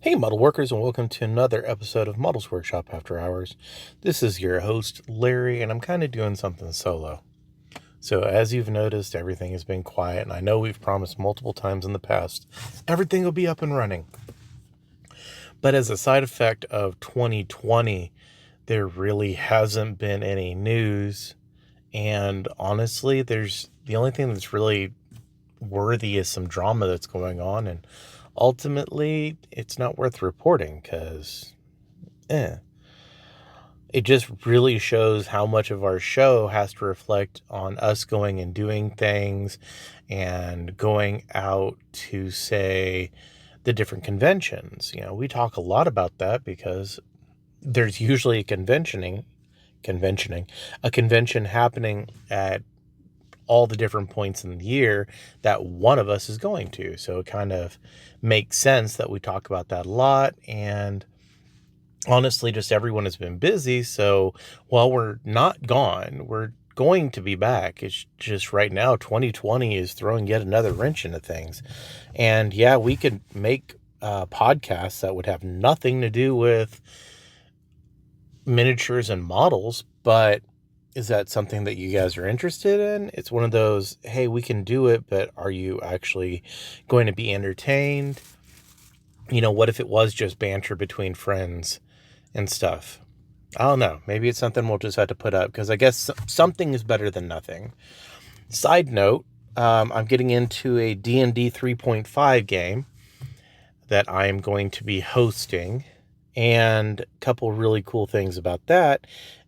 Hey, model workers, and welcome to another episode of Models Workshop After Hours. This is your host, Larry, and I'm kind of doing something solo. So, as you've noticed, everything has been quiet, and I know we've promised multiple times in the past everything will be up and running. But as a side effect of 2020, there really hasn't been any news, and honestly, the only thing that's really worthy is some drama that's going on, and ultimately it's not worth reporting because it just really shows how much of our show has to reflect on us going and doing things and going out to, say, the different conventions. We talk a lot about that because there's usually a convention happening at all the different points in the year that one of us is going to. So it kind of makes sense that we talk about that a lot. And honestly, just everyone has been busy. So while we're not gone, we're going to be back. It's just right now, 2020 is throwing yet another wrench into things. And yeah, we could make podcasts that would have nothing to do with miniatures and models, but is that something that you guys are interested in? It's one of those, hey, we can do it, but are you actually going to be entertained? What if it was just banter between friends and stuff? I don't know. Maybe it's something we'll just have to put up because I guess something is better than nothing. Side note, I'm getting into a D&D 3.5 game that I am going to be hosting. And a couple really cool things about that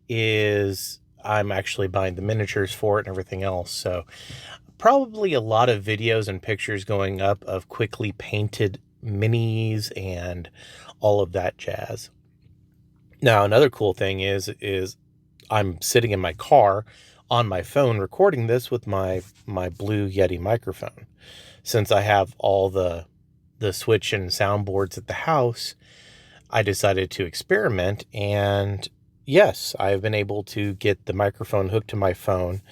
is I'm actually buying the miniatures for it and everything else. So probably a lot of videos and pictures going up of quickly painted minis and all of that jazz. Now, another cool thing is I'm sitting in my car on my phone recording this with my Blue Yeti microphone. Since I have all the Switch and soundboards at the house, I decided to experiment, and yes, I've been able to get the microphone hooked to my phone,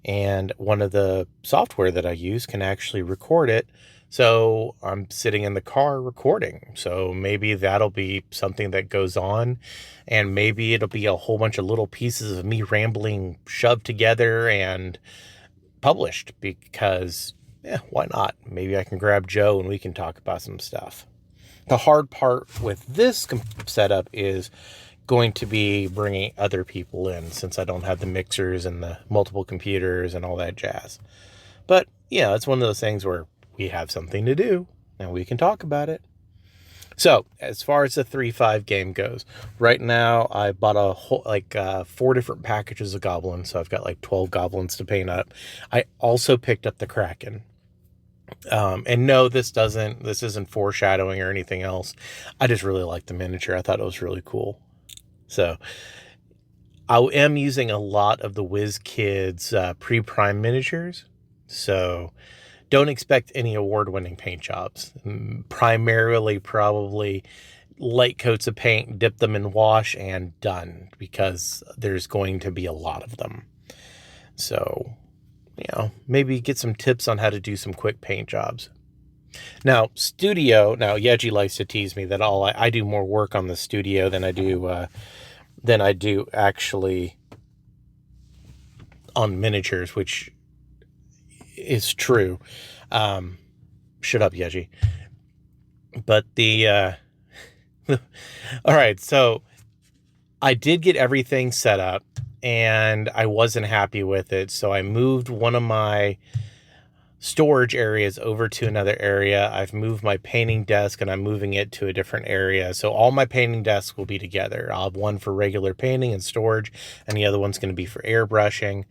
and one of the software that I use can actually record it. So I'm sitting in the car recording. So maybe that'll be something that goes on, and maybe it'll be a whole bunch of little pieces of me rambling shoved together and published because, why not? Maybe I can grab Joe and we can talk about some stuff. The hard part with this setup is going to be bringing other people in since I don't have the mixers and the multiple computers and all that jazz. But yeah, it's one of those things where we have something to do and we can talk about it. So as far as the 3.5 game goes, right now I bought a whole 4 different packages of goblins. So I've got 12 goblins to paint up. I also picked up the Kraken. And no, this isn't foreshadowing or anything else. I just really like the miniature. I thought it was really cool. So I am using a lot of the WizKids pre-prime miniatures. So don't expect any award-winning paint jobs. Primarily probably light coats of paint, dip them in wash, and done, because there's going to be a lot of them. So maybe get some tips on how to do some quick paint jobs. Now, Yeji likes to tease me that I do more work on the studio than I do actually on miniatures, which is true. Shut up, Yeji. But all right, so I did get everything set up, and I wasn't happy with it. So I moved one of my storage areas over to another area. I've moved my painting desk and I'm moving it to a different area. So all my painting desks will be together. I'll have one for regular painting and storage, and the other one's going to be for airbrushing.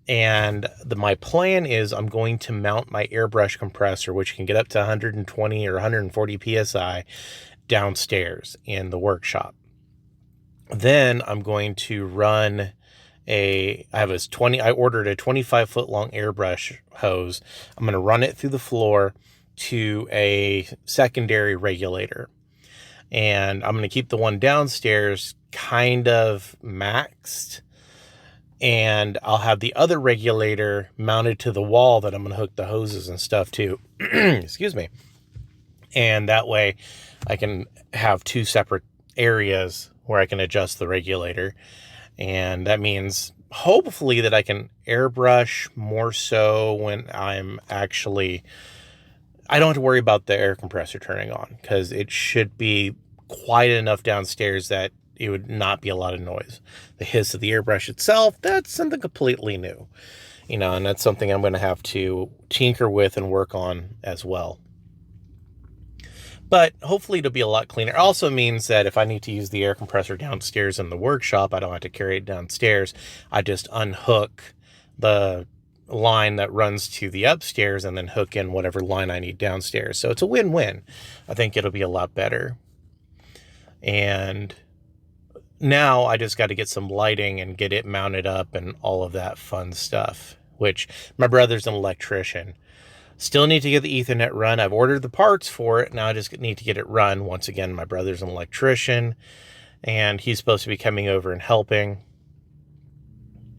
And my plan is I'm going to mount my airbrush compressor, which can get up to 120 or 140 PSI, downstairs in the workshop. Then I'm going to run I ordered a 25-foot long airbrush hose. I'm going to run it through the floor to a secondary regulator. And I'm going to keep the one downstairs kind of maxed. And I'll have the other regulator mounted to the wall that I'm going to hook the hoses and stuff to. Excuse me. And that way I can have two separate areas where I can adjust the regulator. And that means hopefully that I can airbrush more so when I'm actually, I don't have to worry about the air compressor turning on, because it should be quiet enough downstairs that it would not be a lot of noise. The hiss of the airbrush itself, that's something completely new, and that's something I'm going to have to tinker with and work on as well. But hopefully it'll be a lot cleaner. It also means that if I need to use the air compressor downstairs in the workshop, I don't have to carry it downstairs. I just unhook the line that runs to the upstairs and then hook in whatever line I need downstairs. So it's a win-win. I think it'll be a lot better. And now I just got to get some lighting and get it mounted up and all of that fun stuff, which my brother's an electrician. Still need to get the Ethernet run. I've ordered the parts for it. Now I just need to get it run. Once again, my brother's an electrician, and he's supposed to be coming over and helping.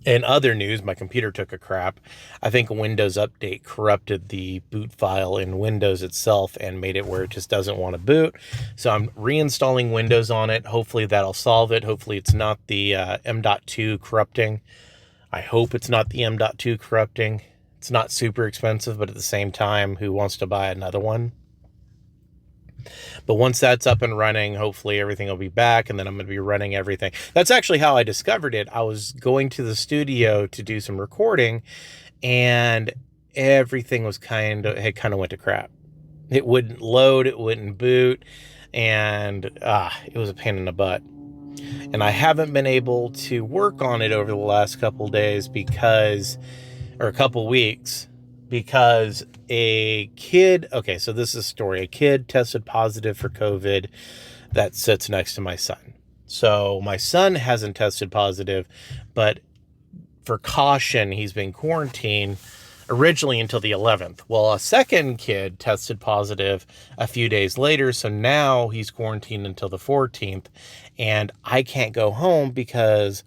In other news, my computer took a crap. I think a Windows update corrupted the boot file in Windows itself and made it where it just doesn't want to boot. So I'm reinstalling Windows on it. Hopefully that'll solve it. Hopefully it's not the M.2 corrupting. I hope it's not the M.2 corrupting. It's not super expensive, but at the same time, who wants to buy another one? But once that's up and running, hopefully everything will be back, and then I'm going to be running everything. That's actually how I discovered it. I was going to the studio to do some recording, and everything had kind of went to crap. It wouldn't load, it wouldn't boot, and it was a pain in the butt. And I haven't been able to work on it over the last couple days or a couple weeks, because so this is a story. A kid tested positive for COVID that sits next to my son. So my son hasn't tested positive, but for caution, he's been quarantined originally until the 11th. Well, a second kid tested positive a few days later, so now he's quarantined until the 14th, and I can't go home because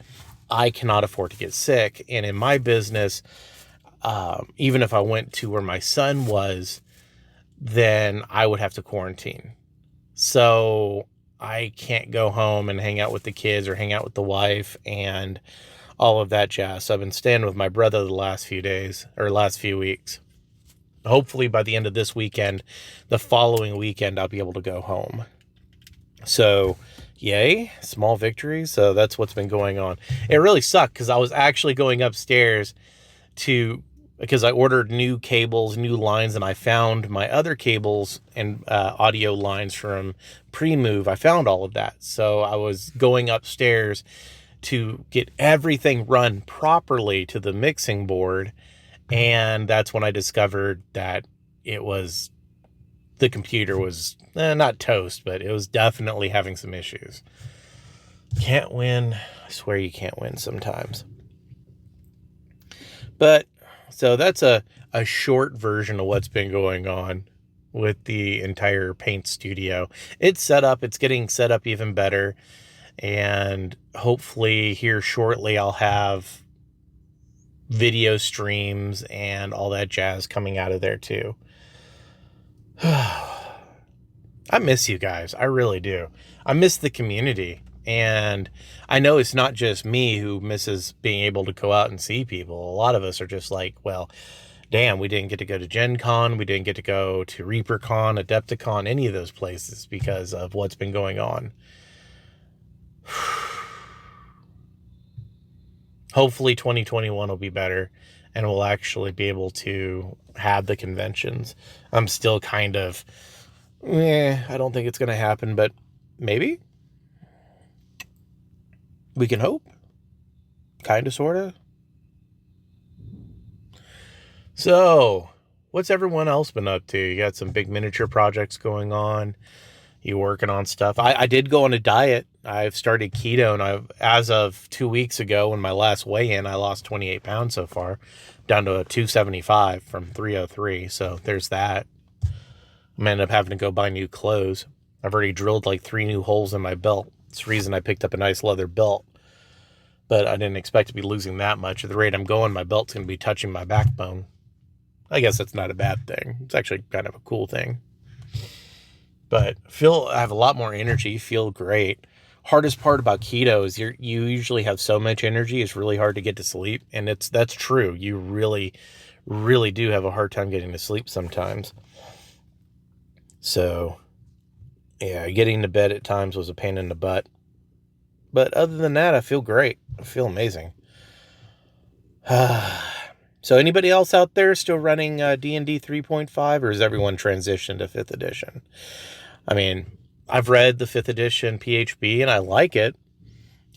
I cannot afford to get sick. And in my business, even if I went to where my son was, then I would have to quarantine. So I can't go home and hang out with the kids or hang out with the wife and all of that jazz. So I've been staying with my brother the last few weeks. Hopefully by the end of this weekend, the following weekend, I'll be able to go home. So yay, small victories. So that's what's been going on. It really sucked because I was actually going upstairs because I ordered new cables, new lines, and I found my other cables and audio lines from Pre-Move. I found all of that. So I was going upstairs to get everything run properly to the mixing board. And that's when I discovered that the computer was not toast, but it was definitely having some issues. Can't win. I swear you can't win sometimes. But so that's a short version of what's been going on with the entire paint studio. It's set up. It's getting set up even better. And hopefully here shortly I'll have video streams and all that jazz coming out of there too. I miss you guys. I really do. I miss the community. And I know it's not just me who misses being able to go out and see people. A lot of us are just like, well, damn, we didn't get to go to Gen Con. We didn't get to go to ReaperCon, Adepticon, any of those places because of what's been going on. Hopefully 2021 will be better and we'll actually be able to have the conventions. I'm still kind of, I don't think it's going to happen, but maybe. We can hope. Kind of, sort of. So, what's everyone else been up to? You got some big miniature projects going on. You working on stuff. I did go on a diet. I've started keto, and as of 2 weeks ago, when my last weigh-in, I lost 28 pounds so far, down to a 275 from 303. So there's that. I'm gonna end up having to go buy new clothes. I've already drilled like 3 new holes in my belt. It's the reason I picked up a nice leather belt. But I didn't expect to be losing that much. At the rate I'm going, my belt's going to be touching my backbone. I guess that's not a bad thing. It's actually kind of a cool thing. But I have a lot more energy, feel great. Hardest part about keto is you usually have so much energy, it's really hard to get to sleep. And that's true. You really, really do have a hard time getting to sleep sometimes. So, yeah, getting to bed at times was a pain in the butt. But other than that, I feel great. I feel amazing. So anybody else out there still running D&D 3.5, or is everyone transitioned to 5th edition? I mean, I've read the 5th edition PHB and I like it.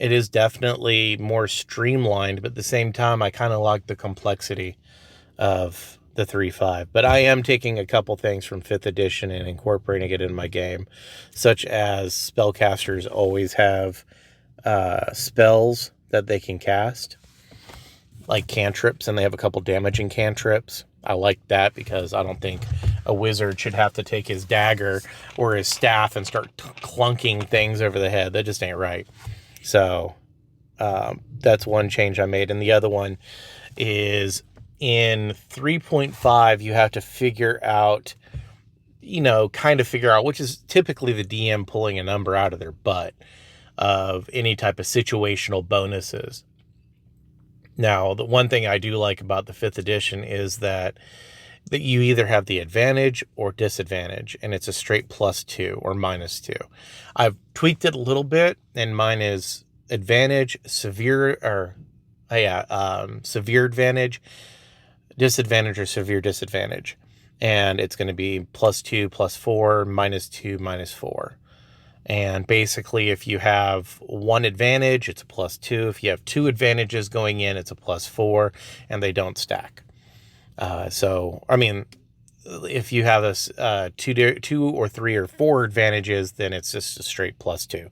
It is definitely more streamlined, but at the same time, I kind of like the complexity of the 3.5. But I am taking a couple things from 5th edition and incorporating it in my game, such as spellcasters always have spells that they can cast, like cantrips, and they have a couple damaging cantrips. I like that because I don't think a wizard should have to take his dagger or his staff and start clunking things over the head. That just ain't right. So that's one change I made. And the other one is in 3.5, you have to figure out, which is typically the DM pulling a number out of their butt of any type of situational bonuses. Now, the one thing I do like about the 5th edition is that you either have the advantage or disadvantage, and it's a straight +2 or -2. I've tweaked it a little bit, and mine is advantage, severe advantage, disadvantage, or severe disadvantage. And it's going to be +2, +4, -2, -4. And basically, if you have one advantage, it's a +2. If you have two advantages going in, it's a +4, and they don't stack. If you have two or three or four advantages, then it's just a straight +2.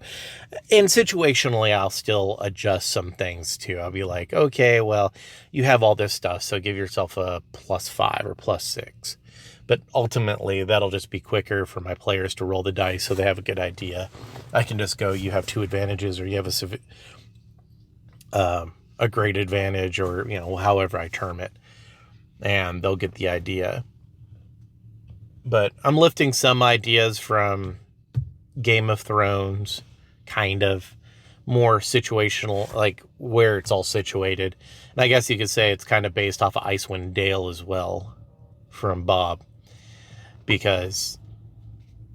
And situationally, I'll still adjust some things too. I'll be like, okay, well, you have all this stuff, so give yourself a +5 or +6. But ultimately, that'll just be quicker for my players to roll the dice so they have a good idea. I can just go, you have two advantages, or you have a great advantage, or, however I term it. And they'll get the idea. But I'm lifting some ideas from Game of Thrones, kind of more situational, like where it's all situated. And I guess you could say it's kind of based off of Icewind Dale as well from Bob. Because,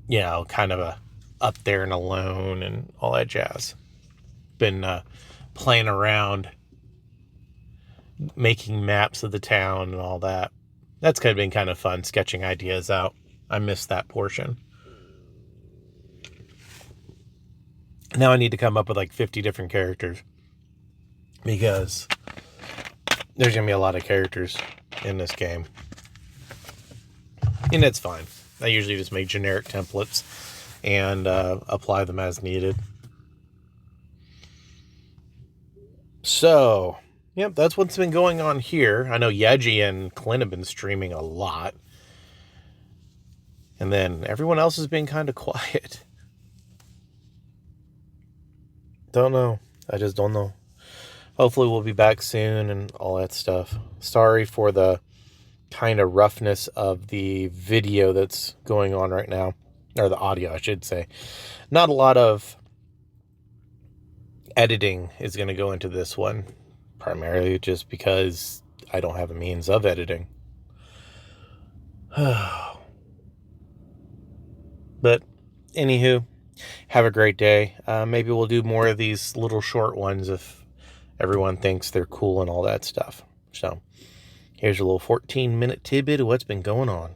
kind of up there and alone and all that jazz. Been playing around, making maps of the town and all that. That's been kind of fun, sketching ideas out. I missed that portion. Now I need to come up with like 50 different characters, because there's going to be a lot of characters in this game. And it's fine. I usually just make generic templates and apply them as needed. So, yep, that's what's been going on here. I know Yeji and Clint have been streaming a lot. And then everyone else has been kind of quiet. Don't know. I just don't know. Hopefully we'll be back soon and all that stuff. Sorry for the kind of roughness of the video that's going on right now, or the audio, I should say. Not a lot of editing is going to go into this one, primarily just because I don't have a means of editing. But anywho, have a great day. Maybe we'll do more of these little short ones if everyone thinks they're cool and all that stuff. So here's a little 14-minute tidbit of what's been going on.